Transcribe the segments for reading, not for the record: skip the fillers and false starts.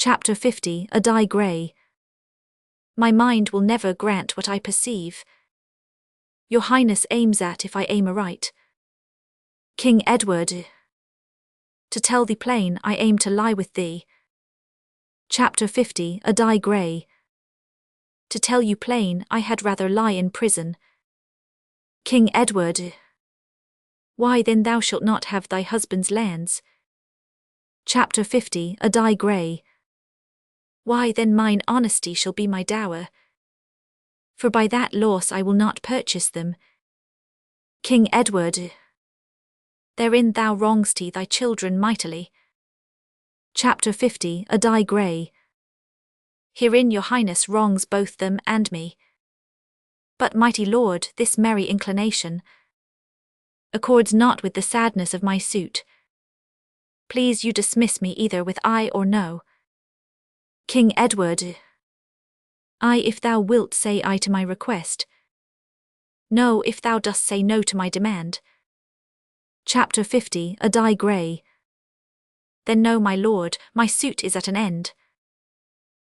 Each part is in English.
Chapter 50, A Die Grey. My mind will never grant what I perceive. Your Highness aims at if I aim aright. King Edward. To tell thee plain, I aim to lie with thee. Chapter 50, A Die Grey. To tell you plain, I had rather lie in prison. King Edward. Why then thou shalt not have thy husband's lands. Chapter 50, A Die Grey. Why then mine honesty shall be my dower. For by that loss I will not purchase them. King Edward. Therein thou wrong'st thy children mightily. Chapter 50, A Die Grey. Herein your Highness wrongs both them and me. But, mighty lord, this merry inclination accords not with the sadness of my suit. Please you dismiss me either with aye or no. King Edward. Aye if thou wilt say aye to my request. No if thou dost say no to my demand. Chapter 50, A Die Grey. Then no, my lord, my suit is at an end.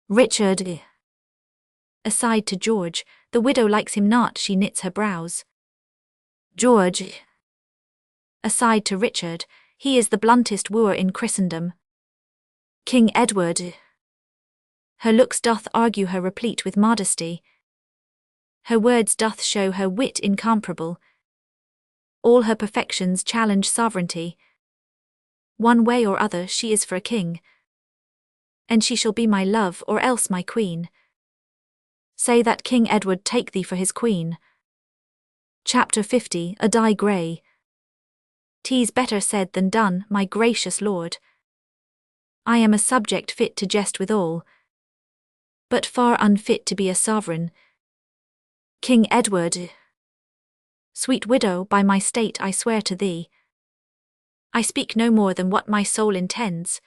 Richard. Aside to George, the widow likes him not, she knits her brows. George. Aside to Richard, he is the bluntest wooer in Christendom. King Edward. Her looks doth argue her replete with modesty. Her words doth show her wit incomparable. All her perfections challenge sovereignty. One way or other she is for a king. And she shall be my love or else my queen. Say that King Edward take thee for his queen. Chapter 50, A Die Grey. 'Tis better said than done, my gracious lord. I am a subject fit to jest withal, but far unfit to be a sovereign. King Edward. Sweet widow, by my state I swear to thee, I speak no more than what my soul intends,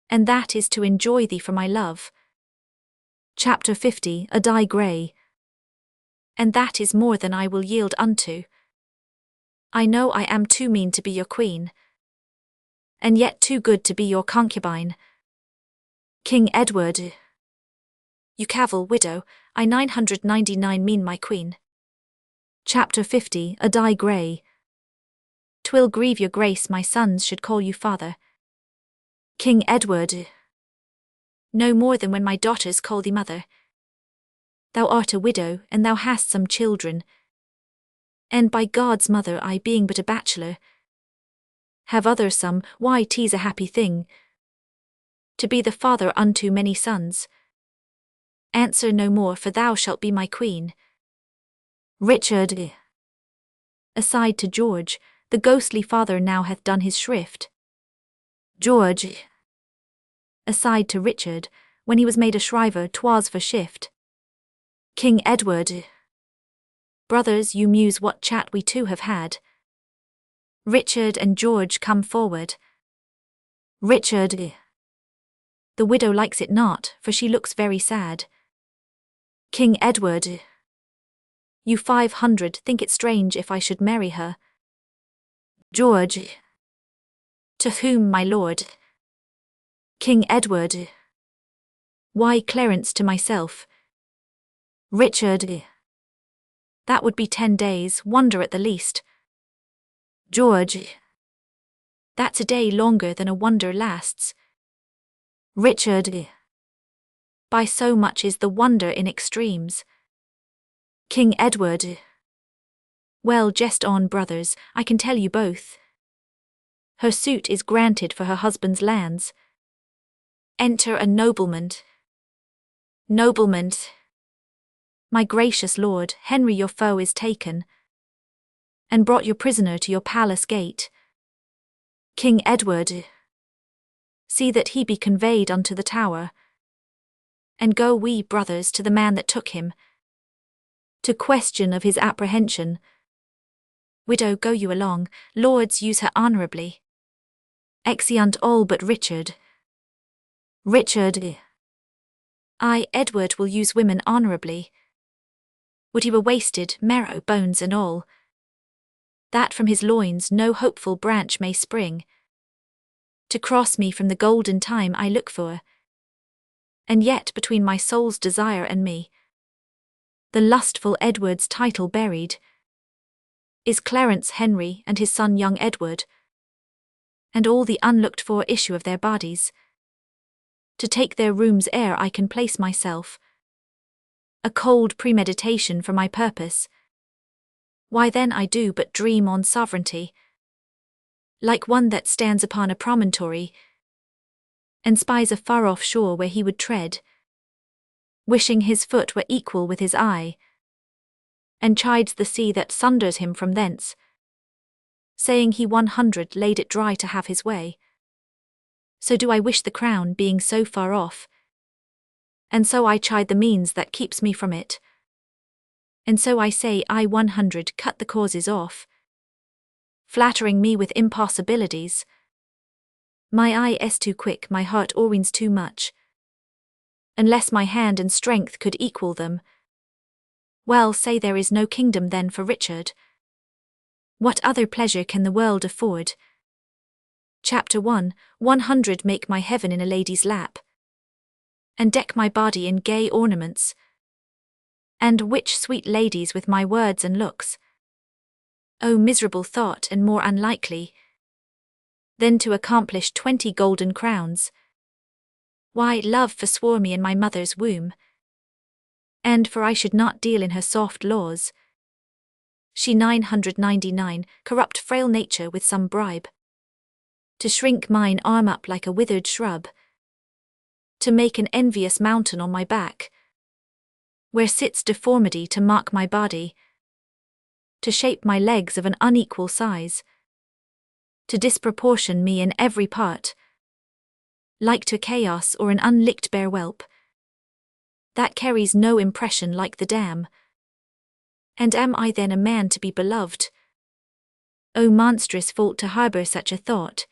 and that is to enjoy thee for my love. Chapter 50, A Die Grey. And that is more than I will yield unto. I know I am too mean to be your queen, and yet too good to be your concubine. King Edward. You cavil, widow, I 999 mean my queen. Chapter 50, A Die Grey. 'Twill grieve your grace my sons should call you father. King Edward. No more than when my daughters call thee mother. Thou art a widow, and thou hast some children. And by God's mother, I being but a bachelor, have other some, why 'tis a happy thing to be the father unto many sons. Answer no more, for thou shalt be my queen. Richard. Aside to George, the ghostly father now hath done his shrift. George. Aside to Richard, when he was made a shriver 'twas for shift. King Edward. Brothers, you muse what chat we two have had. Richard and George, come forward. Richard. The widow likes it not, for she looks very sad. King Edward. You 500 think it strange if I should marry her. George. To whom, my lord? King Edward. Why, Clarence, to myself. Richard. That would be 10 days, wonder at the least. George. That's a day longer than a wonder lasts. Richard. By so much is the wonder in extremes. King Edward. Well, jest on, brothers, I can tell you both. Her suit is granted for her husband's lands. Enter a nobleman. Nobleman. My gracious lord, Henry your foe is taken, and brought your prisoner to your palace gate. King Edward. See that he be conveyed unto the Tower. And go we, brothers, to the man that took him, to question of his apprehension. Widow, go you along, lords, use her honourably. Exeunt all but Richard. Richard. I, Edward, will use women honourably. Would he were wasted, marrow, bones and all, that from his loins no hopeful branch may spring. To cross me from the golden time I look for, And yet between my soul's desire and me, the lustful Edward's title buried, is Clarence Henry and his son young Edward, and all the unlooked-for issue of their bodies. To take their room's air I can place myself, a cold premeditation for my purpose. Why then I do but dream on sovereignty, like one that stands upon a promontory, and spies a far-off shore where he would tread, wishing his foot were equal with his eye, and chides the sea that sunders him from thence, saying he 100 laid it dry to have his way. So do I wish the crown being so far off, and so I chide the means that keeps me from it, and so I say I 100 cut the causes off, flattering me with impossibilities. My eye is too quick, my heart o'erweens too much, unless my hand and strength could equal them. Well, say there is no kingdom then for Richard. What other pleasure can the world afford? Chapter 1. 100 Make my heaven in a lady's lap, and deck my body in gay ornaments, and witch sweet ladies with my words and looks. O miserable thought, and more unlikely than to accomplish 20 golden crowns. Why, love forswore me in my mother's womb, and for I should not deal in her soft laws, she 999 corrupt frail nature with some bribe, to shrink mine arm up like a withered shrub, to make an envious mountain on my back, where sits deformity to mark my body, to shape my legs of an unequal size, to disproportion me in every part, like to chaos or an unlicked bare whelp, that carries no impression like the dam. And am I then a man to be beloved? O monstrous fault to harbour such a thought.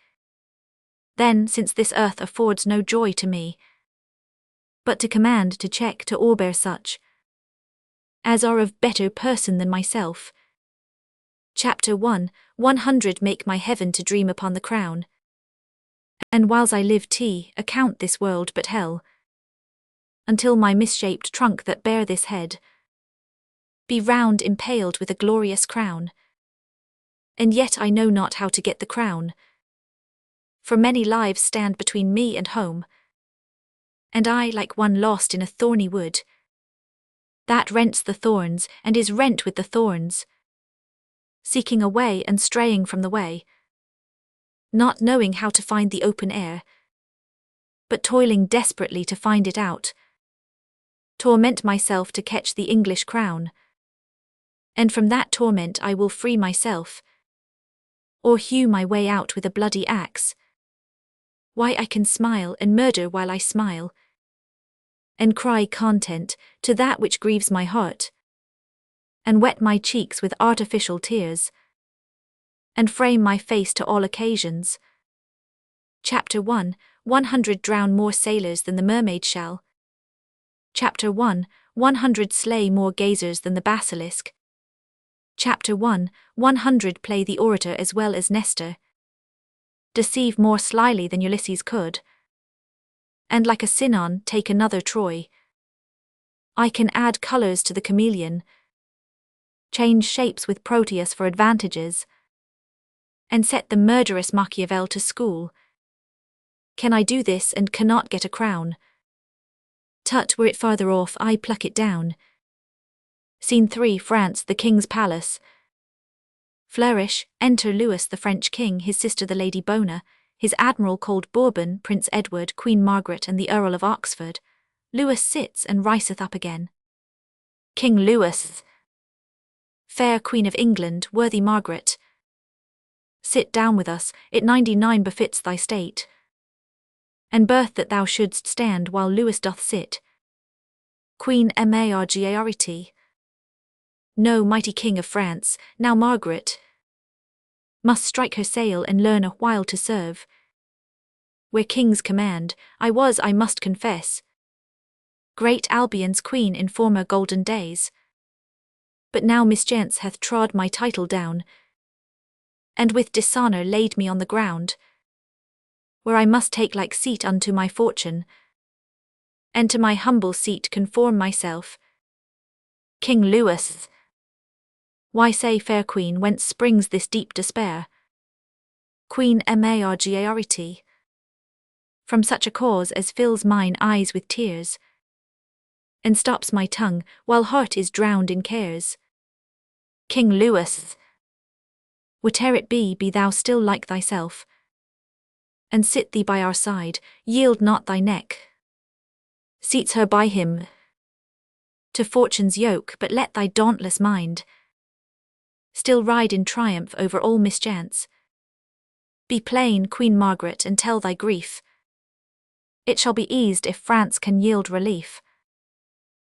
Then, since this earth affords no joy to me, but to command, to check, to o'erbear such as are of better person than myself. Chapter 1. 100 Make my heaven to dream upon the crown, and whiles I live account this world but hell, until my misshaped trunk that bear this head be round impaled with a glorious crown. And yet I know not how to get the crown, for many lives stand between me and home, and I like one lost in a thorny wood, that rents the thorns and is rent with the thorns, seeking a way and straying from the way, not knowing how to find the open air, but toiling desperately to find it out, torment myself to catch the English crown, and from that torment I will free myself, or hew my way out with a bloody axe. Why I can smile and murder while I smile, and cry content to that which grieves my heart, and wet my cheeks with artificial tears, and frame my face to all occasions. Chapter 1. 100 Drown more sailors than the mermaid shall. Chapter 1. 100 Slay more gazers than the basilisk. Chapter 1. 100 Play the orator as well as Nestor, deceive more slyly than Ulysses could, and like a Sinon take another Troy. I can add colours to the chameleon, change shapes with Proteus for advantages, and set the murderous Machiavel to school. Can I do this and cannot get a crown? Tut, were it farther off, I pluck it down. Scene 3. France, the king's palace. Flourish, enter Louis the French king, his sister the Lady Bona, his admiral called Bourbon, Prince Edward, Queen Margaret and the Earl of Oxford. Louis sits and riseth up again. King Louis. Fair Queen of England, worthy Margaret, sit down with us, it 99 befits thy state, and birth that thou shouldst stand while Louis doth sit. Queen Margaret. No, mighty King of France, now Margaret must strike her sail and learn a while to serve. Where kings command, I must confess, great Albion's queen in former golden days. But now mischance hath trod my title down, and with dishonour laid me on the ground, where I must take like seat unto my fortune. and to my humble seat conform myself. King Louis. Why say, fair queen, whence springs this deep despair? Queen Margaret. From such a cause as fills mine eyes with tears, and stops my tongue, while heart is drowned in cares. King Louis. Whate'er it be thou still like thyself, and sit thee by our side, yield not thy neck. Seats her by him to fortune's yoke, but let thy dauntless mind still ride in triumph over all mischance. Be plain, Queen Margaret, and tell thy grief. It shall be eased if France can yield relief.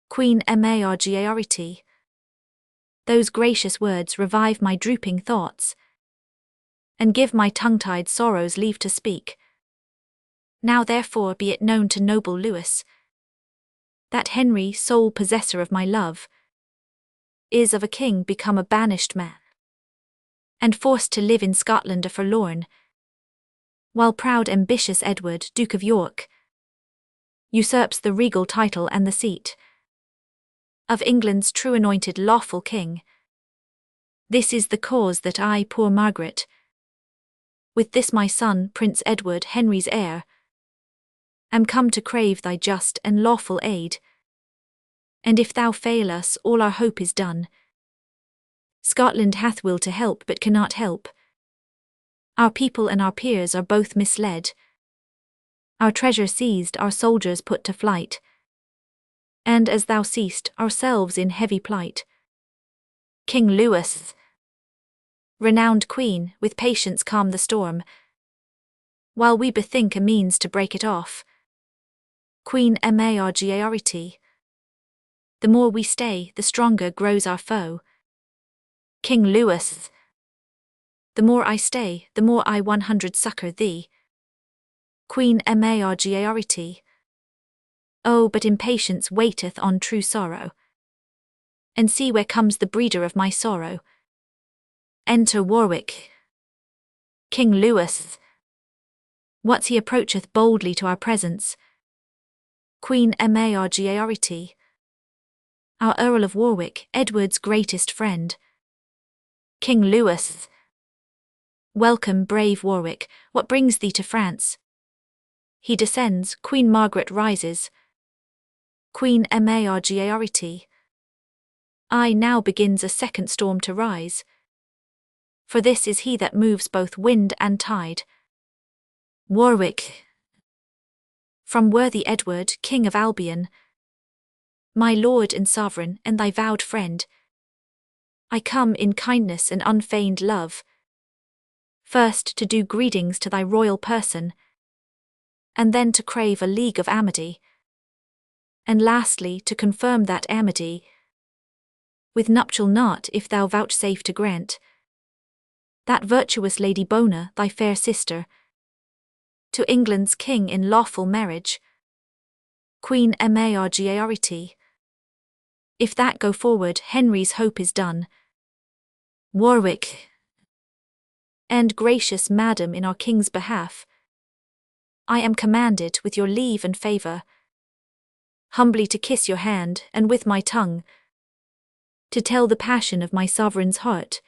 Queen Margaret. Those gracious words revive my drooping thoughts, and give my tongue-tied sorrows leave to speak. Now therefore be it known to noble Louis, that Henry, sole possessor of my love, is of a king become a banished man, and forced to live in Scotland a forlorn, while proud ambitious Edward, Duke of York, usurps the regal title and the seat of England's true anointed lawful king. This is the cause that I, poor Margaret, with this my son, Prince Edward, Henry's heir, am come to crave thy just and lawful aid. And if thou fail us, all our hope is done. Scotland hath will to help, but cannot help. Our people and our peers are both misled. Our treasure seized, our soldiers put to flight, and as thou seest, ourselves in heavy plight. King Louis. Renowned Queen, with patience calm the storm, while we bethink a means to break it off. Queen Margaret. The more we stay, the stronger grows our foe. King Louis. The more I stay, the more I 100 succour thee. Queen Margaret. Oh, but impatience waiteth on true sorrow. And see where comes the breeder of my sorrow. Enter Warwick. King Louis. What's he approacheth boldly to our presence? Queen Margaret. Our Earl of Warwick, Edward's greatest friend. King Louis. Welcome, brave Warwick, what brings thee to France? He descends, Queen Margaret rises. Queen Margaret. Aye, now begins a second storm to rise. For this is he that moves both wind and tide. Warwick. From worthy Edward, King of Albion, my lord and sovereign, and thy vowed friend, I come in kindness and unfeigned love, first to do greetings to thy royal person, and then to crave a league of amity, and lastly to confirm that amity with nuptial knot, if thou vouchsafe to grant that virtuous Lady Bona, thy fair sister, to England's king in lawful marriage. Queen Margaret. If that go forward, Henry's hope is done. Warwick. And gracious madam, in our king's behalf, I am commanded, with your leave and favour, humbly to kiss your hand, and with my tongue to tell the passion of my sovereign's heart,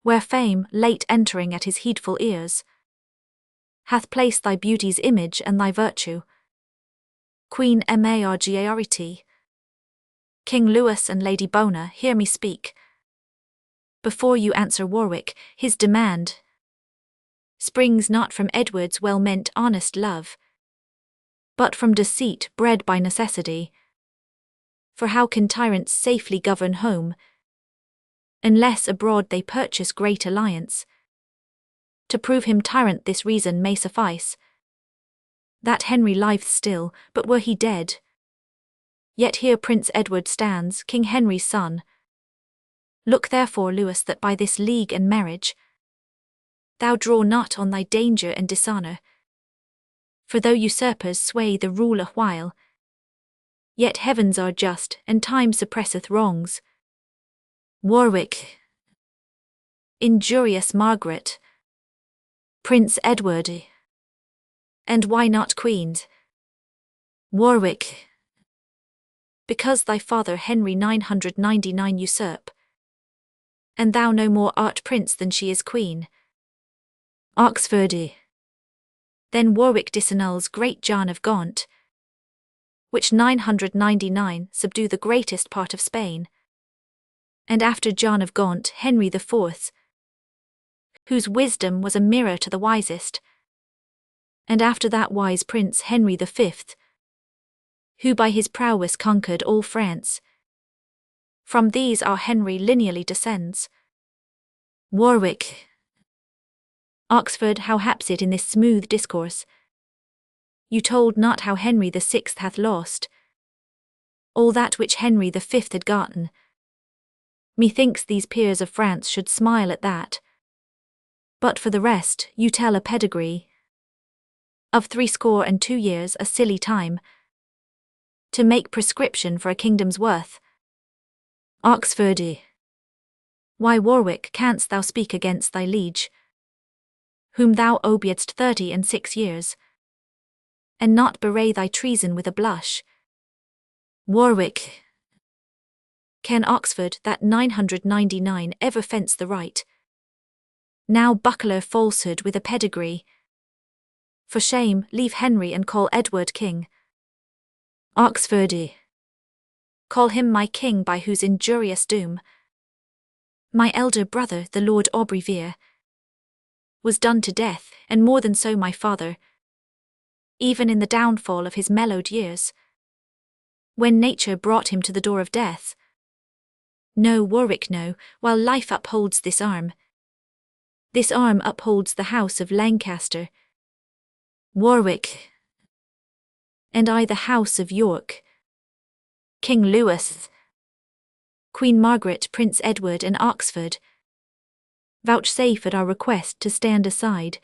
where fame, late entering at his heedful ears, hath placed thy beauty's image and thy virtue. Queen Margaret. King Louis and Lady Bona, hear me speak. Before you answer Warwick, his demand springs not from Edward's well-meant honest love, but from deceit bred by necessity. For how can tyrants safely govern home, unless abroad they purchase great alliance? To prove him tyrant this reason may suffice, that Henry liveth still, but were he dead, yet here Prince Edward stands, King Henry's son. Look therefore, Louis, that by this league and marriage thou draw not on thy danger and dishonour. For though usurpers sway the rule a while, yet heavens are just, and time suppresseth wrongs. Warwick. Injurious Margaret. Prince Edward. And why not queens? Warwick, because thy father Henry 999 usurp, and thou no more art prince than she is queen. Oxford. Then Warwick disannuls great John of Gaunt, which 999 subdue the greatest part of Spain. And after John of Gaunt, Henry the Fourth, whose wisdom was a mirror to the wisest. And after that wise prince Henry the Fifth, who by his prowess conquered all France. From these our Henry lineally descends. Warwick. Oxford, how haps it in this smooth discourse? You told not how Henry the Sixth hath lost all that which Henry the Fifth had gotten. Methinks these peers of France should smile at that. But for the rest, you tell a pedigree of 62 years, a silly time to make prescription for a kingdom's worth. Oxford. Why, Warwick, canst thou speak against thy liege, whom thou obeyedst 36 years, and not bewray thy treason with a blush? Warwick. Can Oxford, that 999, ever fence the right? Now buckler falsehood with a pedigree. For shame, leave Henry and call Edward king. Oxford. Call him my king by whose injurious doom my elder brother, the Lord Aubrey was done to death, and more than so my father, even in the downfall of his mellowed years, when nature brought him to the door of death. No, Warwick, no, while life upholds this arm upholds the house of Lancaster. Warwick. And I the house of York. King Louis, Queen Margaret, Prince Edward, and Oxford vouchsafe at our request to stand aside,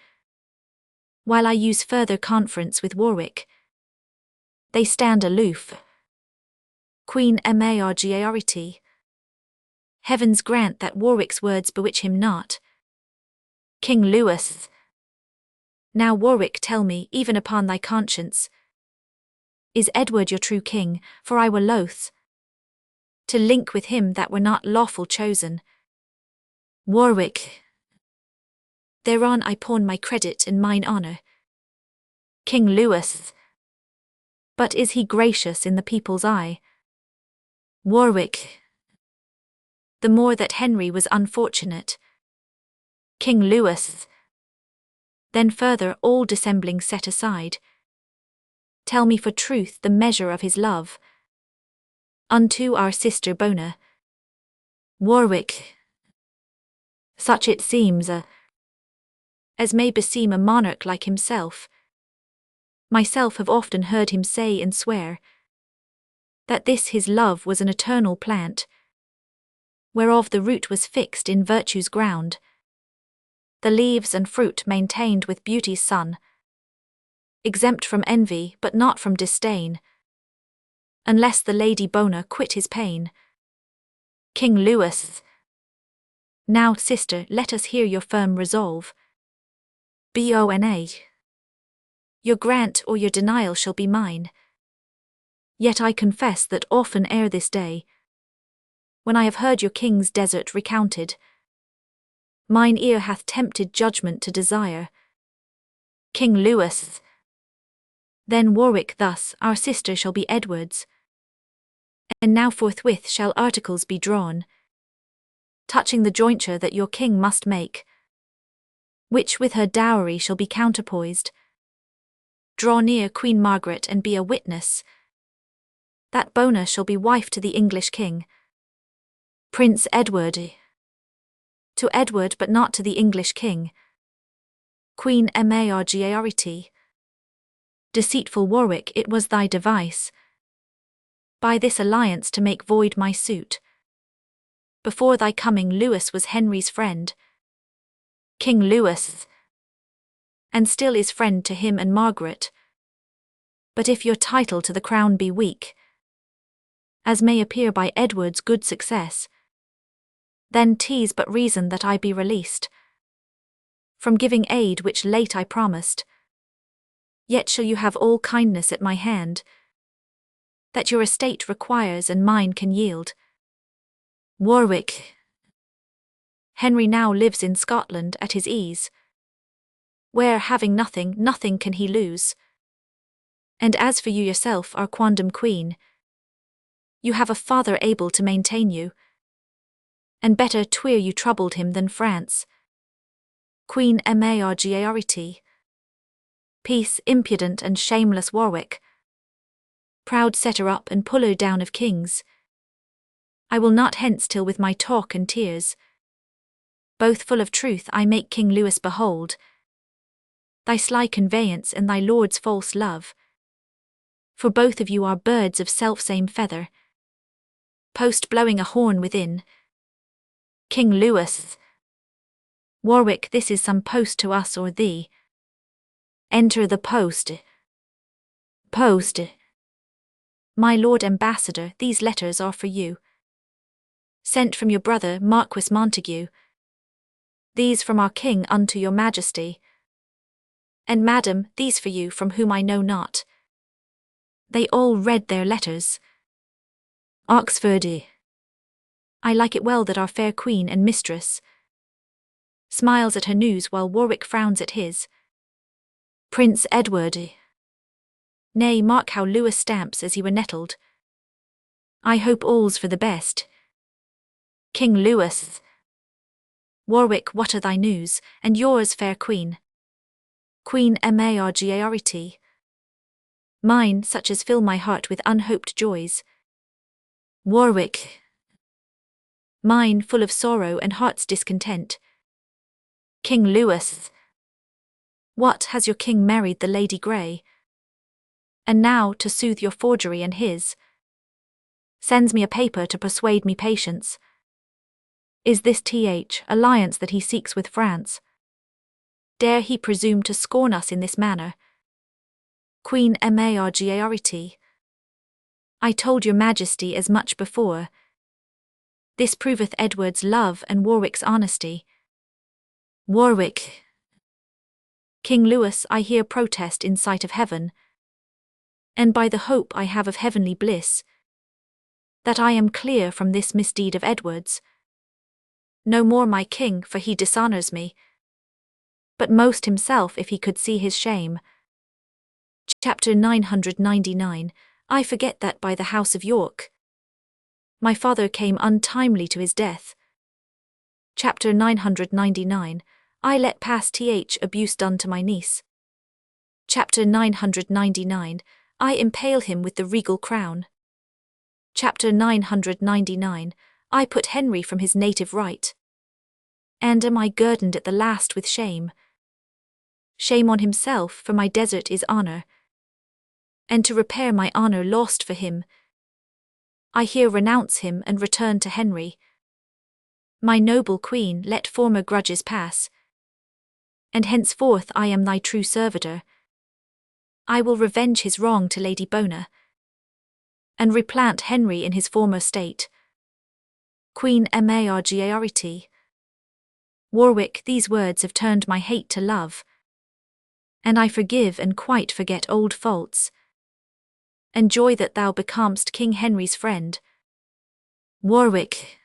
while I use further conference with Warwick. They stand aloof. Queen Margaret. Heavens grant that Warwick's words bewitch him not. King Louis. Now, Warwick, tell me, even upon thy conscience, is Edward your true king? For I were loath to link with him that were not lawful chosen. Warwick. Thereon I pawn my credit and mine honour. King Louis. But is he gracious in the people's eye? Warwick. The more that Henry was unfortunate. King Louis. Then further, all dissembling set aside, tell me for truth the measure of his love unto our sister Bona. Warwick. Such it seems as may beseem a monarch like himself. Myself have often heard him say and swear that this his love was an eternal plant, whereof the root was fixed in virtue's ground, the leaves and fruit maintained with beauty's sun, exempt from envy but not from disdain, unless the Lady Bona quit his pain. King Louis. Now, sister, let us hear your firm resolve. Bona. Your grant or your denial shall be mine. Yet I confess that often ere this day, when I have heard your king's desert recounted, mine ear hath tempted judgment to desire. King Louis. Then Warwick, thus our sister shall be Edward's, and now forthwith shall articles be drawn, touching the jointure that your king must make, which with her dowry shall be counterpoised. Draw near, Queen Margaret, and be a witness that Bona shall be wife to the English king. Prince Edward. To Edward, but not to the English king. Queen Margaret. Deceitful Warwick, it was thy device by this alliance to make void my suit. Before thy coming Louis was Henry's friend, King Louis, and still is friend to him and Margaret. But if your title to the crown be weak, as may appear by Edward's good success, then 'tis but reason that I be released from giving aid which late I promised. Yet shall you have all kindness at my hand, that your estate requires and mine can yield. Warwick. Henry now lives in Scotland at his ease, where, having nothing, nothing can he lose. And as for you yourself, our quondam queen, you have a father able to maintain you, and better twere you troubled him than France. Queen Margaret. Peace, impudent and shameless Warwick, proud setter up and puller down of kings. I will not hence till with my talk and tears, both full of truth, I make King Louis behold thy sly conveyance and thy lord's false love. For both of you are birds of self-same feather, post blowing a horn within. King Louis. Warwick, this is some post to us or thee. Enter the post. Post. My lord ambassador, these letters are for you, sent from your brother Marquis Montague. These from our king unto your majesty. And madam, these for you from whom I know not. They all read their letters. Oxford. I like it well that our fair queen and mistress smiles at her news while Warwick frowns at his. Prince Edward. Nay, mark how Louis stamps as he were nettled. I hope all's for the best. King Louis. Warwick, what are thy news, and yours, fair queen? Queen Margaret. Mine, such as fill my heart with unhoped joys. Warwick. Mine, full of sorrow and heart's discontent. King Louis. What, has your king married the Lady Grey? And now, to soothe your forgery and his, sends me a paper to persuade me patience. Is this alliance that he seeks with France? Dare he presume to scorn us in this manner? Queen Margaret. I told your majesty as much before. This proveth Edward's love and Warwick's honesty. Warwick. King Louis, I here protest in sight of heaven, and by the hope I have of heavenly bliss, that I am clear from this misdeed of Edward's. No more my king, for he dishonours me, but most himself if he could see his shame. Chapter 999. I forget that by the house of York my father came untimely to his death. Chapter 999. I let pass abuse done to my niece. Chapter 999. I impale him with the regal crown. Chapter 999. I put Henry from his native right. And am I guerdoned at the last with shame? Shame on himself, for my desert is honour, and to repair my honour lost for him, I here renounce him and return to Henry. My noble queen, let former grudges pass, and henceforth I am thy true servitor. I will revenge his wrong to Lady Bona, and replant Henry in his former state. Queen Margaret. Warwick, these words have turned my hate to love, and I forgive and quite forget old faults, and joy that thou becomest King Henry's friend. Warwick.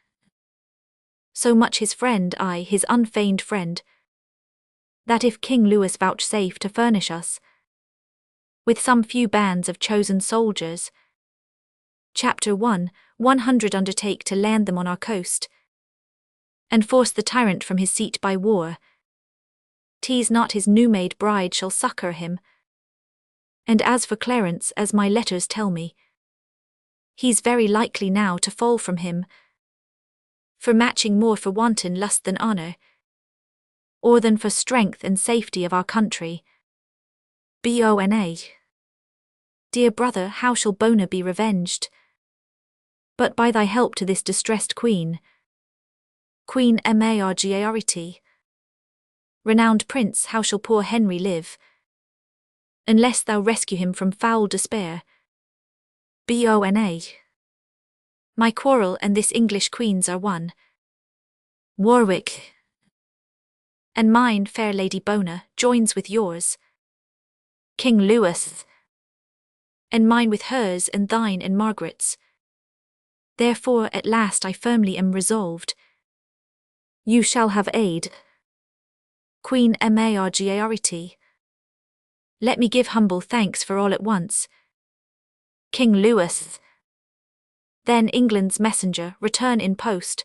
So much his friend, I, his unfeigned friend, that if King Louis vouchsafe to furnish us with some few bands of chosen soldiers, Chapter 100 undertake to land them on our coast, and force the tyrant from his seat by war, 'tis not his new-made bride shall succour him. And as for Clarence, as my letters tell me, he's very likely now to fall from him, for matching more for wanton lust than honour, or than for strength and safety of our country. Bona. Dear brother, how shall Bona be revenged? But by thy help to this distressed queen. Queen Margaret. Renowned prince, how shall poor Henry live, unless thou rescue him from foul despair? Bona. My quarrel and this English queen's are one. Warwick. And mine, fair Lady Bona, joins with yours. King Louis. and mine with hers and thine and Margaret's. Therefore at last I firmly am resolved. You shall have aid. Queen Margaret. Let me give humble thanks for all at once. King Louis. Then England's messenger return in post,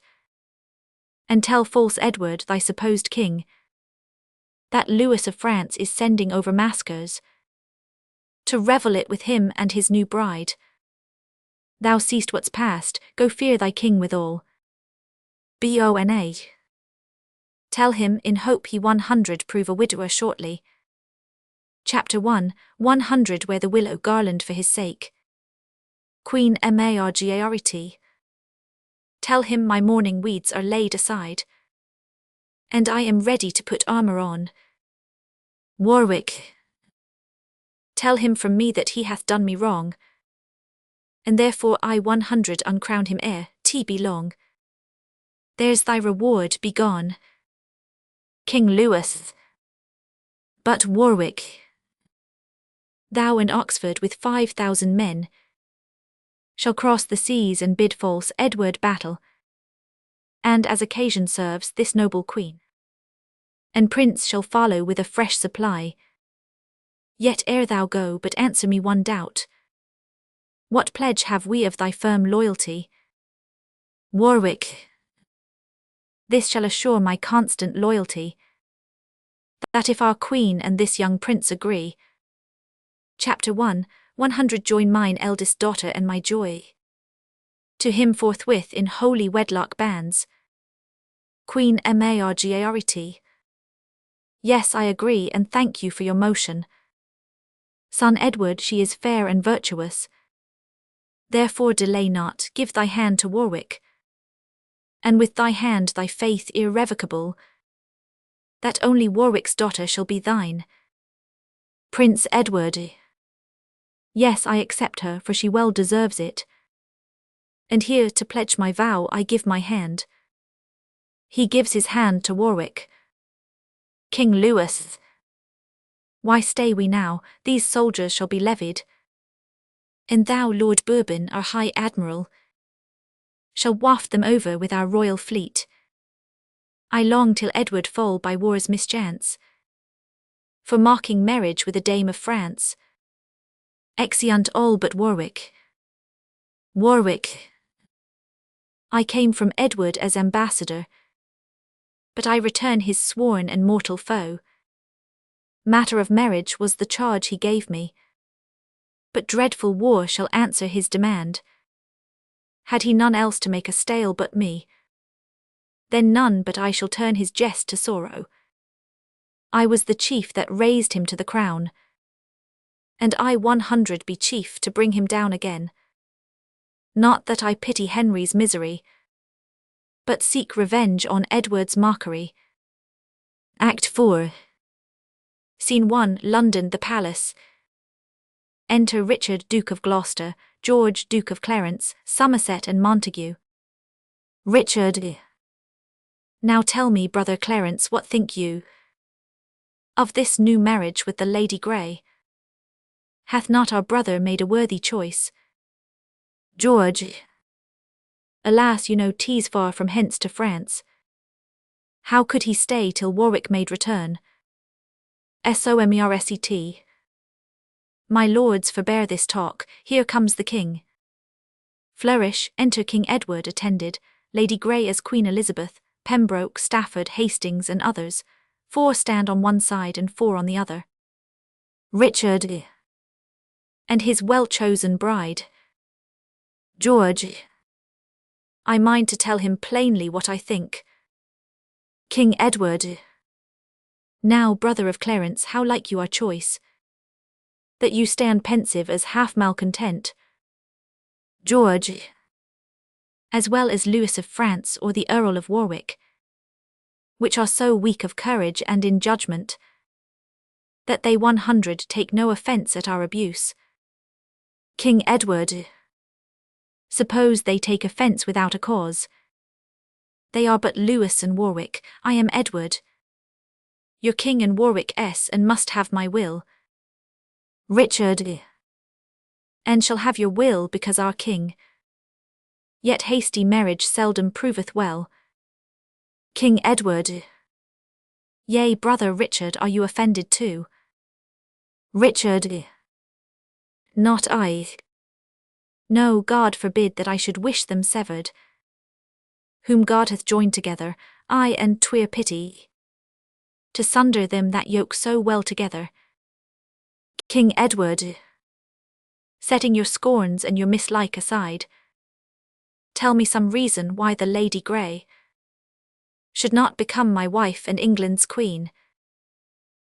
and tell false Edward, thy supposed king, that Louis of France is sending over maskers to revel it with him and his new bride. Thou seest what's past, go fear thy king withal. Bona. Tell him in hope he 100 prove a widower shortly. Chapter 1, 100 wear the willow garland for his sake. Queen Margaret. Tell him my mourning weeds are laid aside, and I am ready to put armour on. Warwick. Tell him from me that he hath done me wrong, and therefore I 100 uncrown him ere tea be long. There's thy reward, be gone. King Louis. But Warwick, thou and Oxford with 5,000 men shall cross the seas and bid false Edward battle, and as occasion serves this noble queen, and prince shall follow with a fresh supply. Yet ere thou go, but answer me one doubt. What pledge have we of thy firm loyalty? Warwick. This shall assure my constant loyalty, that if our queen and this young prince agree. Chapter 1, 100 join mine eldest daughter and my joy to him forthwith in holy wedlock bands. Queen Margaret. Yes, I agree, and thank you for your motion. Son Edward, she is fair and virtuous. Therefore delay not, give thy hand to Warwick, and with thy hand thy faith irrevocable, that only Warwick's daughter shall be thine. Prince Edward. Yes, I accept her, for she well deserves it. And here, to pledge my vow, I give my hand. He gives his hand to Warwick. King Louis. Why stay we now? These soldiers shall be levied, and thou, Lord Bourbon, our High Admiral, shall waft them over with our royal fleet. I long till Edward fall by war's mischance, for mocking marriage with a dame of France. Exeunt all but Warwick. Warwick. I came from Edward as ambassador, but I return his sworn and mortal foe. Matter of marriage was the charge he gave me, but dreadful war shall answer his demand. Had he none else to make a stale but me, then none but I shall turn his jest to sorrow. I was the chief that raised him to the crown, and I 100 be chief to bring him down again. Not that I pity Henry's misery, but seek revenge on Edward's mockery. Act 4. Scene 1, London, the Palace. Enter Richard, Duke of Gloucester, George, Duke of Clarence, Somerset and Montague. Richard. Now tell me, brother Clarence, what think you of this new marriage with the Lady Grey? Hath not our brother made a worthy choice? George. Alas, you know 'tis far from hence to France. How could he stay till Warwick made return? Somerset. My lords, forbear this talk, here comes the king. Flourish, enter King Edward attended, Lady Grey as Queen Elizabeth, Pembroke, Stafford, Hastings and others, 4 stand on one side and 4 on the other. Richard. And his well-chosen bride. George. I mind to tell him plainly what I think. King Edward. Now, brother of Clarence, how like you our choice, that you stand pensive as half malcontent? George. As well as Louis of France or the Earl of Warwick, which are so weak of courage and in judgment, that they 100 take no offence at our abuse. King Edward. Suppose they take offence without a cause. They are but Louis and Warwick, I am Edward. Your king and Warwick and must have my will. Richard. and shall have your will because our king. Yet hasty marriage seldom proveth well. King Edward. Yea, brother Richard, are you offended too? Richard. Not I. No, God forbid that I should wish them severed. Whom God hath joined together, I and 'twere pity to sunder them that yoke so well together. King Edward. Setting your scorns and your mislike aside, tell me some reason why the Lady Grey should not become my wife and England's queen.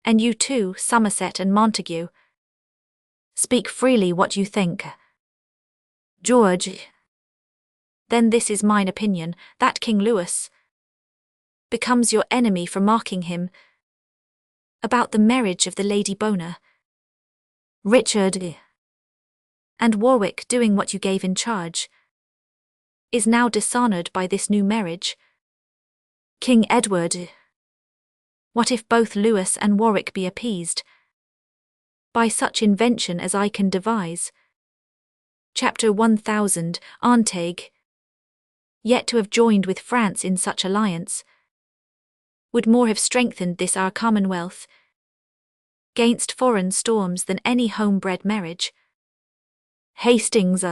And you too, Somerset and Montague. Speak freely what you think. George. Then this is mine opinion, that King Louis becomes your enemy for marking him about the marriage of the Lady Bona. Richard. And Warwick, doing what you gave in charge, is now dishonoured by this new marriage. King Edward. What if both Louis and Warwick be appeased by such invention as I can devise? Chapter 1000, Antague. Yet to have joined with France in such alliance would more have strengthened this our commonwealth gainst foreign storms than any home-bred marriage. Hastings.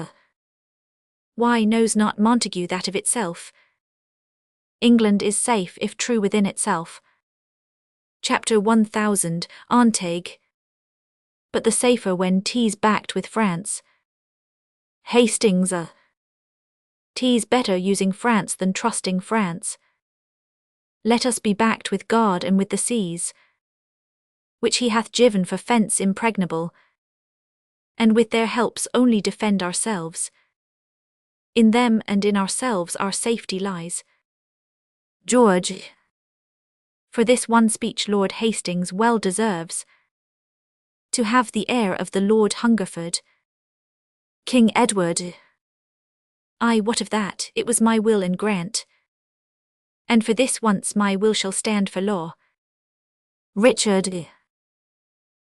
Why knows not Montague that of itself England is safe if true within itself? Chapter 1000, Antague. But the safer when 'tis backed with France. Hastings. 'Tis better using France than trusting France. Let us be backed with God and with the seas, which he hath given for fence impregnable, and with their helps only defend ourselves. In them and in ourselves our safety lies. George. For this one speech Lord Hastings well deserves to have the air of the Lord Hungerford. King Edward. Ay, what of that? It was my will and grant, and for this once my will shall stand for law. Richard.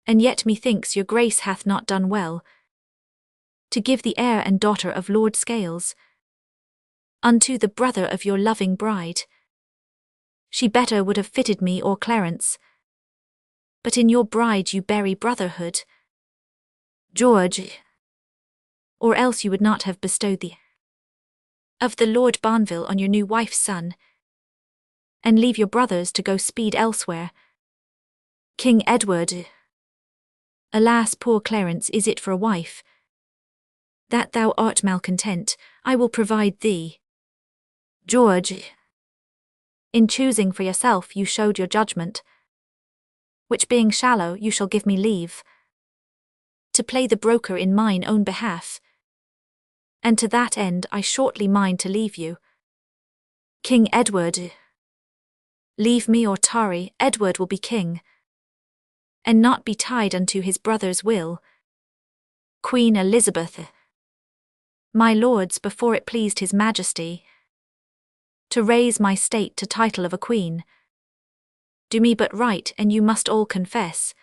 And yet methinks your grace hath not done well to give the heir and daughter of Lord Scales unto the brother of your loving bride. She better would have fitted me or Clarence, but in your bride you bury brotherhood. George. Or else you would not have bestowed the of the Lord Barneville on your new wife's son, and leave your brothers to go speed elsewhere. King Edward. Alas, poor Clarence, is it for a wife that thou art malcontent? I will provide thee. George. In choosing for yourself you showed your judgment, which being shallow you shall give me leave to play the broker in mine own behalf, and to that end I shortly mind to leave you. King Edward. Leave me or tarry, Edward will be king, and not be tied unto his brother's will. Queen Elizabeth. My lords, before it pleased his majesty to raise my state to title of a queen, do me but right, and you must all confess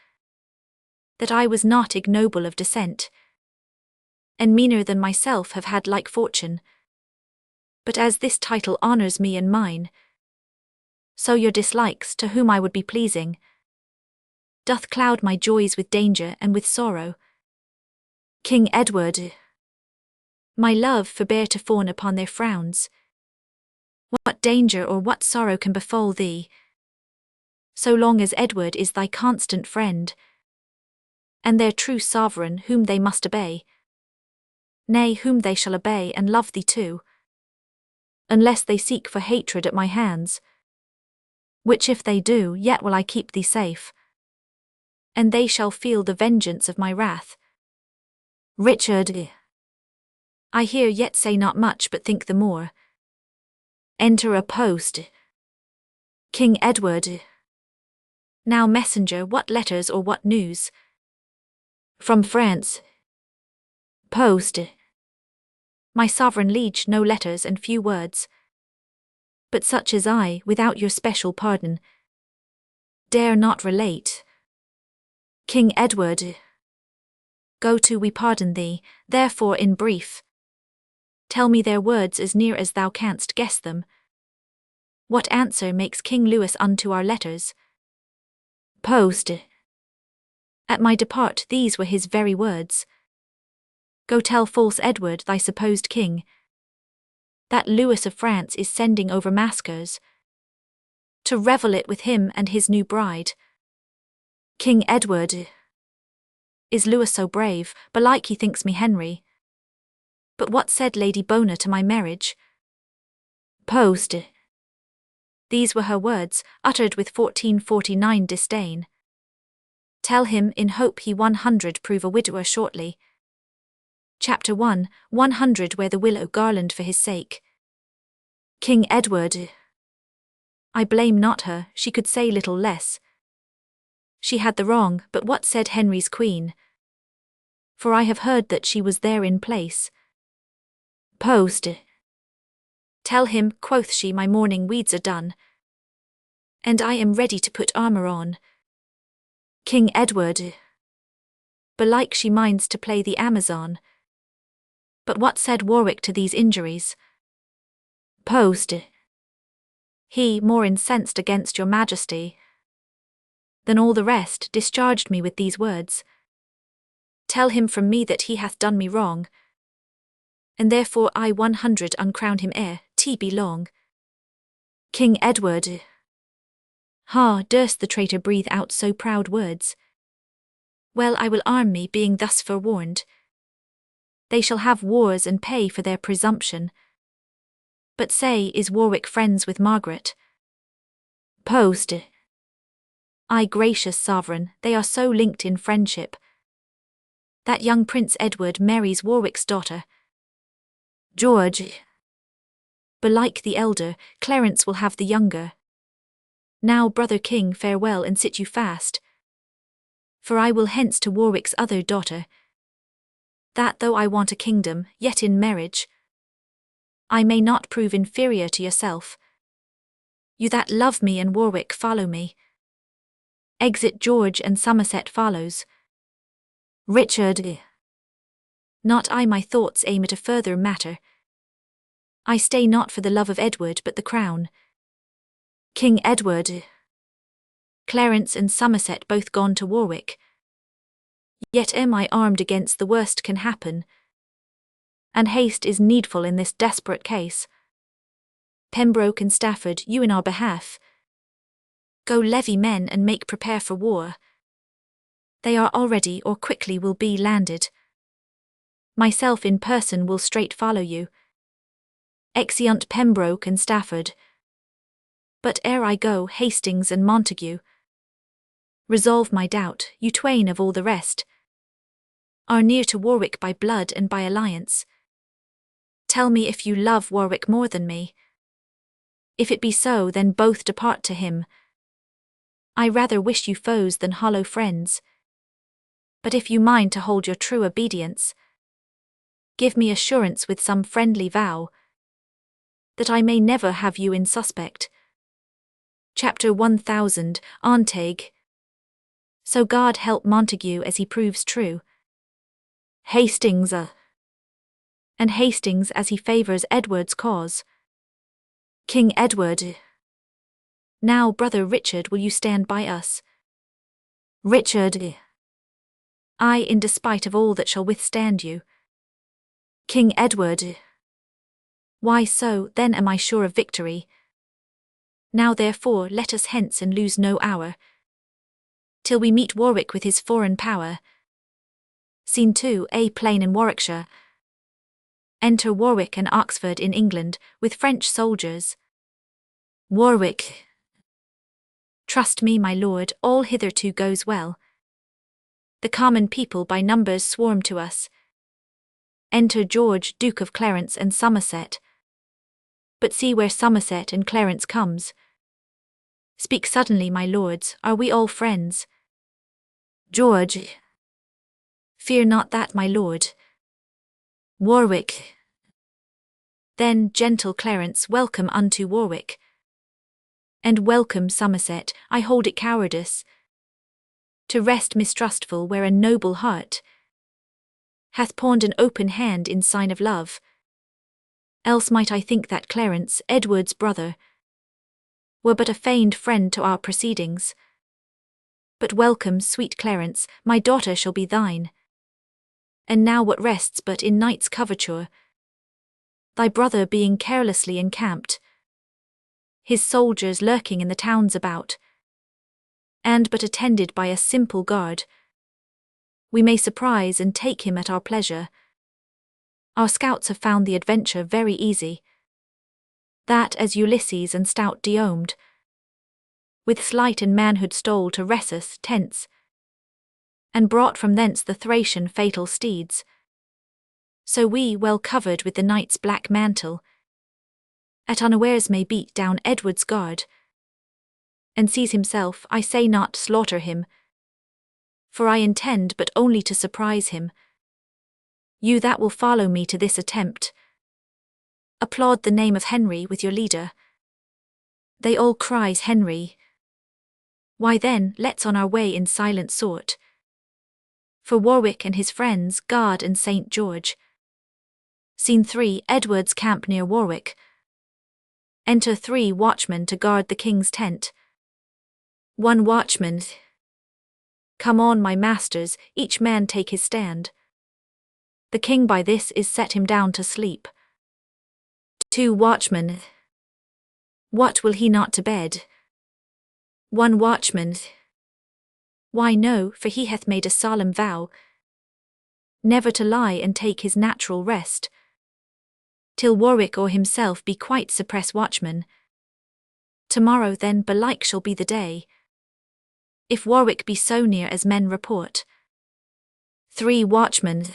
that I was not ignoble of descent, and meaner than myself have had like fortune. But as this title honours me and mine, so your dislikes, to whom I would be pleasing, doth cloud my joys with danger and with sorrow. King Edward. My love, forbear to fawn upon their frowns. What danger or what sorrow can befall thee, so long as Edward is thy constant friend, and their true sovereign whom they must obey? Nay, whom they shall obey and love thee too, unless they seek for hatred at my hands, which if they do, yet will I keep thee safe, and they shall feel the vengeance of my wrath. Richard. I hear, yet say not much, but think the more. Enter a post. King Edward. Now, messenger, what letters or what news? From France. Post. My sovereign liege, no letters and few words, but such as I, without your special pardon, dare not relate. King Edward. Go to, we pardon thee, therefore in brief. Tell me their words as near as thou canst guess them. What answer makes King Louis unto our letters? Post. At my depart these were his very words. Go tell false Edward, thy supposed king, that Louis of France is sending over maskers to revel it with him and his new bride. King Edward, is Louis so brave? Belike he thinks me Henry. But what said Lady Bona to my marriage? Post. These were her words, uttered with 1449 disdain. Tell him, in hope he 100 prove a widower shortly. Chapter 1, 100 wear the willow garland for his sake. King Edward, I blame not her, she could say little less. She had the wrong, but what said Henry's queen? For I have heard that she was there in place. Post. Tell him, quoth she, my mourning weeds are done, and I am ready to put armour on. King Edward, belike she minds to play the Amazon. But what said Warwick to these injuries? Post. He, more incensed against your majesty than all the rest, discharged me with these words. Tell him from me that he hath done me wrong, and therefore I 100 uncrown him ere tea be long. King Edward, ha, durst the traitor breathe out so proud words? Well, I will arm me, being thus forewarned. They shall have wars and pay for their presumption. But say, is Warwick friends with Margaret? Post. Ay, gracious sovereign, they are so linked in friendship. That young Prince Edward marries Warwick's daughter. George, belike the elder, Clarence will have the younger. Now, brother king, farewell, and sit you fast. For I will hence to Warwick's other daughter, that though I want a kingdom, yet in marriage I may not prove inferior to yourself. You that love me and Warwick follow me. Exit George and Somerset follows. Richard, not I, my thoughts aim at a further matter. I stay not for the love of Edward but the crown. King Edward, Clarence and Somerset both gone to Warwick. Yet am I armed against the worst can happen, and haste is needful in this desperate case. Pembroke and Stafford, you in our behalf, go levy men and make prepare for war. They are already or quickly will be landed. Myself in person will straight follow you. Exeunt Pembroke and Stafford. But ere I go, Hastings and Montague, resolve my doubt, you twain of all the rest are near to Warwick by blood and by alliance. Tell me if you love Warwick more than me. If it be so, then both depart to him. I rather wish you foes than hollow friends. But if you mind to hold your true obedience, give me assurance with some friendly vow, that I may never have you in suspect. Chapter 1000, Antague. So God help Montague as he proves true. Hastings, and Hastings as he favours Edward's cause. King Edward, now brother Richard, will you stand by us? Richard, I, in despite of all that shall withstand you. King Edward, why so, then am I sure of victory. Now therefore let us hence and lose no hour, till we meet Warwick with his foreign power. Scene 2, A plain in Warwickshire. Enter Warwick and Oxford in England, with French soldiers. Warwick, trust me, my lord, all hitherto goes well. The common people by numbers swarm to us. Enter George, Duke of Clarence and Somerset. But see where Somerset and Clarence comes. Speak suddenly, my lords, are we all friends? George, fear not that, my lord. Warwick, then, gentle Clarence, welcome unto Warwick. And welcome Somerset, I hold it cowardice to rest mistrustful where a noble heart hath pawned an open hand in sign of love. Else might I think that Clarence, Edward's brother, were but a feigned friend to our proceedings. But welcome, sweet Clarence, my daughter shall be thine. And now what rests but in night's coverture? Thy brother being carelessly encamped, his soldiers lurking in the towns about, and but attended by a simple guard, we may surprise and take him at our pleasure. Our scouts have found the adventure very easy, that as Ulysses and stout Diomed, with sleight and manhood stole to Rhesus tents, and brought from thence the Thracian fatal steeds. So we, well covered with the knight's black mantle, at unawares may beat down Edward's guard, and seize himself, I say not slaughter him, for I intend but only to surprise him. You that will follow me to this attempt, applaud the name of Henry with your leader. They all cries Henry. Why then, let's on our way in silent sort. For Warwick and his friends, Guard and St. George. Scene 3, Edward's camp near Warwick. Enter 3 watchmen to guard the king's tent. 1 watchman. Come on, my masters, each man take his stand. The king by this is set him down to sleep. 2 watchmen. What will he not to bed? 1 watchman. Why no, for he hath made a solemn vow, never to lie and take his natural rest, till Warwick or himself be quite suppress watchman. Tomorrow then belike shall be the day, if Warwick be so near as men report. 3 watchmen.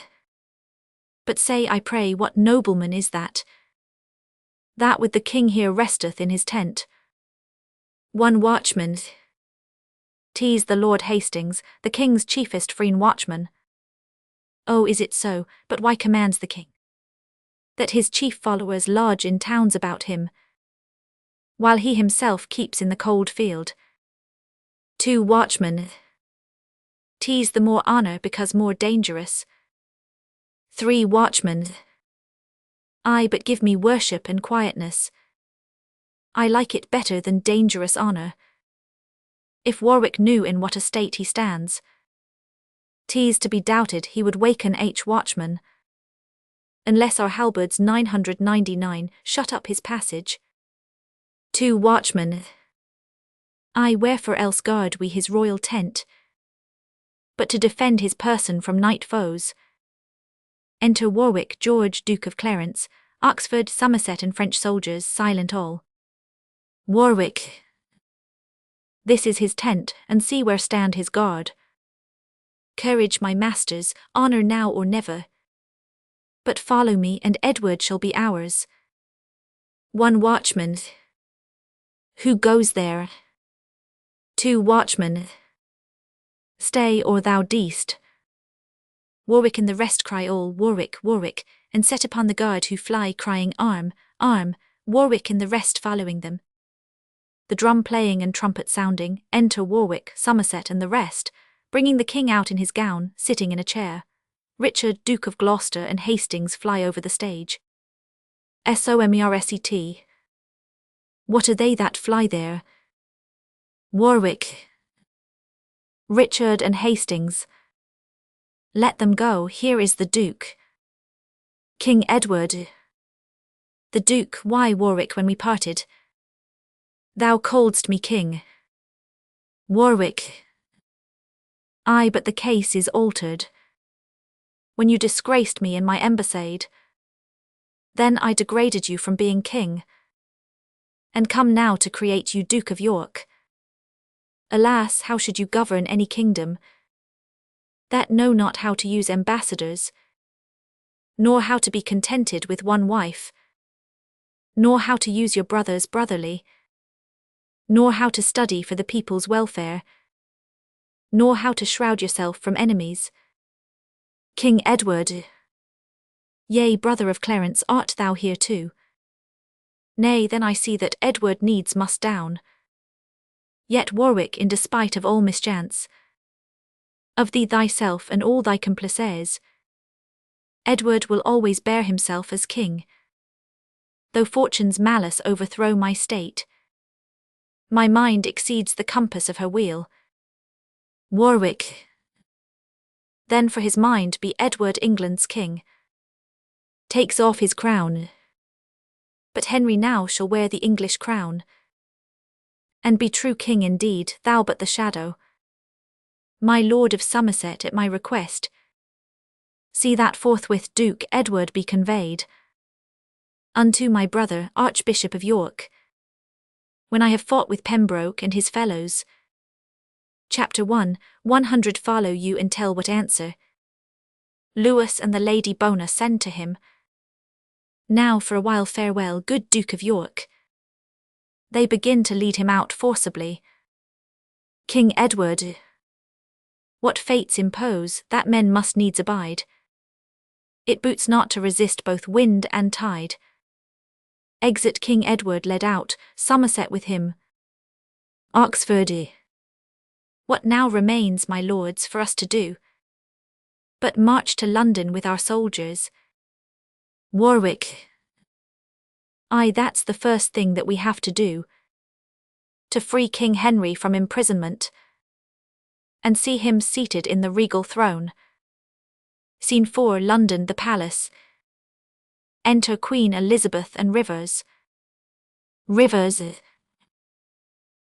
But say, I pray, what nobleman is that with the king here resteth in his tent? 1 watchman. 'Tis the Lord Hastings, the king's chiefest freen watchman. Oh, is it so? But why commands the king that his chief followers lodge in towns about him, while he himself keeps in the cold field? 2 watchmen. 'Tis the more honour because more dangerous. 3 watchmen. Aye, but give me worship and quietness. I like it better than dangerous honour. If Warwick knew in what a state he stands, 'tis to be doubted he would waken each watchman, unless our halberds 999 shut up his passage. 2 watchmen. Aye, wherefore else guard we his royal tent, but to defend his person from night foes? Enter Warwick, George, Duke of Clarence, Oxford, Somerset and French soldiers, silent all. Warwick. This is his tent, and see where stand his guard. Courage, my masters, honour now or never. But follow me, and Edward shall be ours. 1 watchman. Who goes there? 2 watchmen. Stay, or thou deest. Warwick and the rest cry all, Warwick, Warwick, and set upon the guard who fly crying arm, arm, Warwick and the rest following them. The drum playing and trumpet sounding, enter Warwick, Somerset and the rest, bringing the king out in his gown, sitting in a chair. Richard, Duke of Gloucester and Hastings fly over the stage. Somerset. What are they that fly there? Warwick. Richard and Hastings. Let them go, here is the Duke. King Edward. The Duke, why, Warwick, when we parted, thou calledst me king. Warwick. Aye, but the case is altered. When you disgraced me in my embassade, then I degraded you from being king, and come now to create you Duke of York. Alas, how should you govern any kingdom that know not how to use ambassadors, nor how to be contented with 1 wife, nor how to use your brothers brotherly, nor how to study for the people's welfare, nor how to shroud yourself from enemies? King Edward. Yea, brother of Clarence, art thou here too? Nay, then I see that Edward needs must down. Yet Warwick, in despite of all mischance, of thee thyself and all thy complices, Edward will always bear himself as king. Though fortune's malice overthrow my state, my mind exceeds the compass of her wheel. Warwick. Then for his mind be Edward England's king. Takes off his crown. But Henry now shall wear the English crown, and be true king indeed, thou but the shadow. My Lord of Somerset at my request, see that forthwith Duke Edward be conveyed unto my brother, Archbishop of York, when I have fought with Pembroke and his fellows. Chapter 1, 100 Follow you and tell what answer Lewis and the Lady Bona send to him. Now for a while farewell, good Duke of York. They begin to lead him out forcibly. King Edward. What fates impose, that men must needs abide. It boots not to resist both wind and tide. Exit King Edward led out, Somerset with him. Oxford. What now remains, my lords, for us to do? But march to London with our soldiers. Warwick. Aye, that's the first thing that we have to do. To free King Henry from imprisonment, and see him seated in the regal throne. Scene 4, London, the palace. Enter Queen Elizabeth and Rivers. Rivers.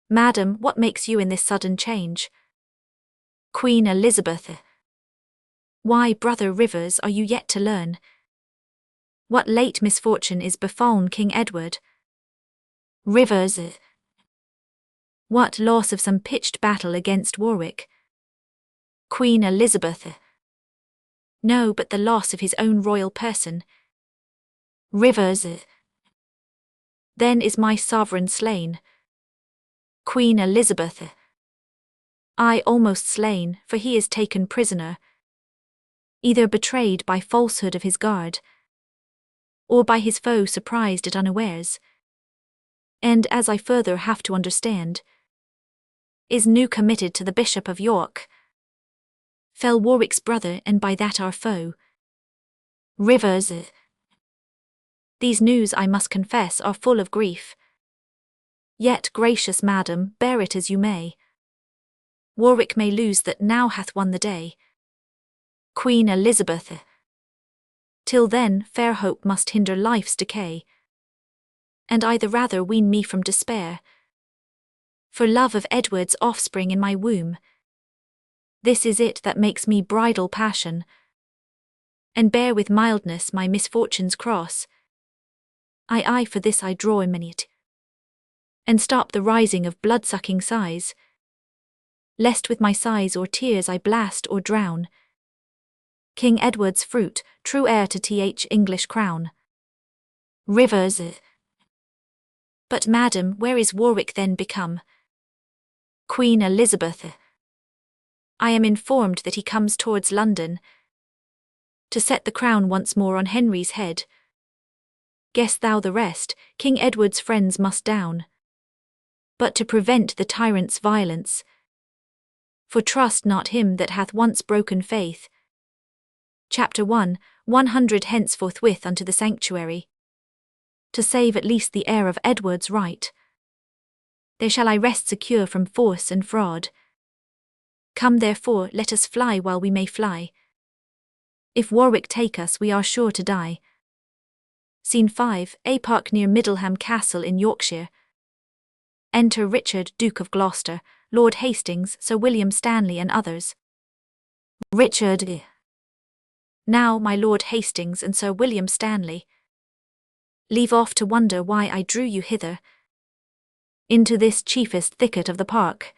Madam, what makes you in this sudden change? Queen Elizabeth. Why, brother Rivers, are you yet to learn what late misfortune is befallen King Edward? Rivers. What loss of some pitched battle against Warwick? Queen Elizabeth. No, but the loss of his own royal person. Rivers. Then is my sovereign slain. Queen Elizabeth. I almost slain, for he is taken prisoner, either betrayed by falsehood of his guard, or by his foe surprised at unawares. And as I further have to understand, is new committed to the Bishop of York. Fell Warwick's brother, and by that our foe. Rivers. These news, I must confess, are full of grief. Yet, gracious madam, bear it as you may. Warwick may lose that now hath won the day. Queen Elizabeth. Till then, fair hope must hinder life's decay, and I the rather wean me from despair, for love of Edward's offspring in my womb. This is it that makes me bridle passion, and bear with mildness my misfortune's cross. Aye, for this I draw imminent, and stop the rising of blood-sucking sighs, lest with my sighs or tears I blast or drown King Edward's fruit, true heir to th English crown. Rivers. But madam, where is Warwick then become? Queen Elizabeth. I am informed that he comes towards London, to set the crown once more on Henry's head. Guess thou the rest, King Edward's friends must down, but to prevent the tyrant's violence. For trust not him that hath once broken faith. Chapter 1, 100 Henceforthwith unto the sanctuary, to save at least the heir of Edward's right. There shall I rest secure from force and fraud. Come therefore, let us fly while we may fly. If Warwick take us, we are sure to die. Scene 5, a park near Middleham Castle in Yorkshire. Enter Richard, Duke of Gloucester, Lord Hastings, Sir William Stanley and others. Richard. Now, my Lord Hastings and Sir William Stanley, leave off to wonder why I drew you hither, into this chiefest thicket of the park.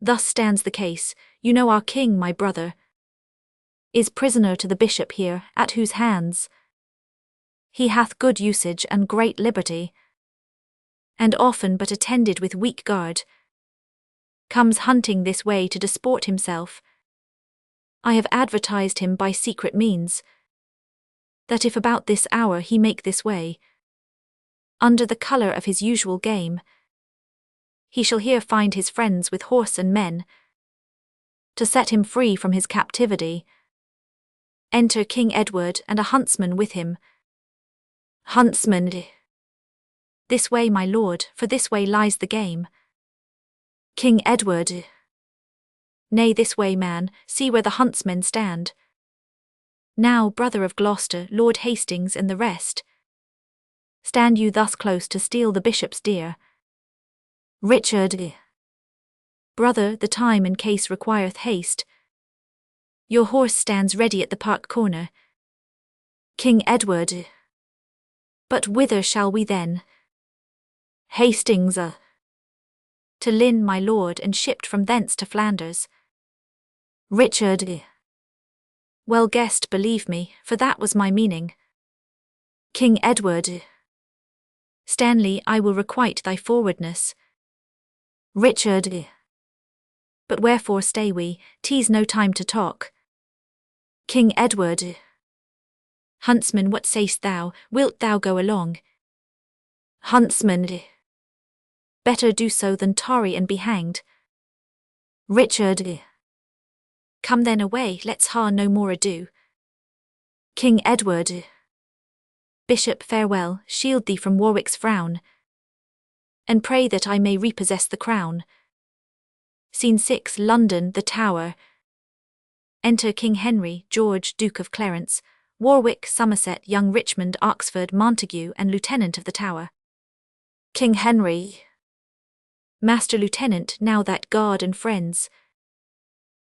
Thus stands the case. You know our king, my brother, is prisoner to the bishop here, at whose hands he hath good usage and great liberty, and often but attended with weak guard, comes hunting this way to disport himself. I have advertised him by secret means, that if about this hour he make this way, under the colour of his usual game, he shall here find his friends with horse and men, to set him free from his captivity. Enter King Edward and a huntsman with him. Huntsman. This way, my lord, for this way lies the game. King Edward. Nay, this way, man, see where the huntsmen stand. Now, brother of Gloucester, Lord Hastings and the rest, stand you thus close to steal the bishop's deer. Richard. Brother, the time and case requireth haste. Your horse stands ready at the park corner. King Edward. But whither shall we then? Hastings. To Lynn, my lord, and shipped from thence to Flanders. Richard. Well guessed, believe me, for that was my meaning. King Edward. Stanley, I will requite thy forwardness. Richard. But wherefore stay we? 'Tis no time to talk. King Edward. Huntsman, what say'st thou? Wilt thou go along? Huntsman. Better do so than tarry and be hanged. Richard. Come then away, let's ha no more ado. King Edward. Bishop, farewell, shield thee from Warwick's frown, and pray that I may repossess the crown. Scene 6, London, the Tower. Enter King Henry, George, Duke of Clarence, Warwick, Somerset, young Richmond, Oxford, Montague, and Lieutenant of the Tower. King Henry. Master Lieutenant, now that God and friends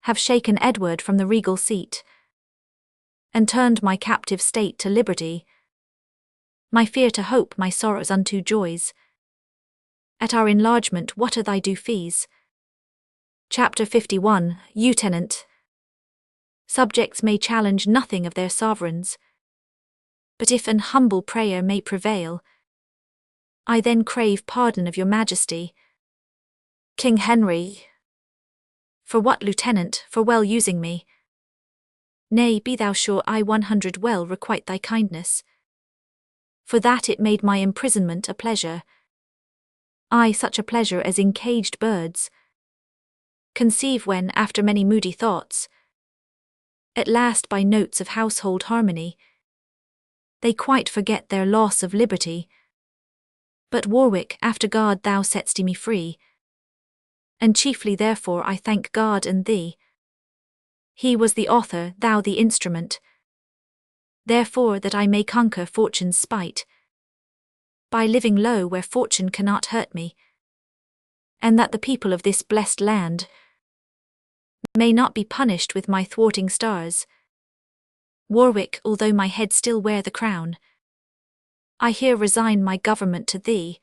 have shaken Edward from the regal seat, and turned my captive state to liberty, my fear to hope, my sorrows unto joys, at our enlargement what are thy due fees? Chapter 51, Lieutenant. Subjects may challenge nothing of their sovereigns, but if an humble prayer may prevail, I then crave pardon of your majesty. King Henry. For what, lieutenant? For well using me? Nay, be thou sure I 100 well requite thy kindness, for that it made my imprisonment a pleasure. Aye, such a pleasure as encaged birds conceive when, after many moody thoughts, at last by notes of household harmony, they quite forget their loss of liberty. But Warwick, after God thou set'st me free, and chiefly therefore I thank God and thee. He was the author, thou the instrument, therefore that I may conquer fortune's spite, by living low where fortune cannot hurt me, and that the people of this blessed land may not be punished with my thwarting stars. Warwick, although my head still wear the crown, I here resign my government to thee.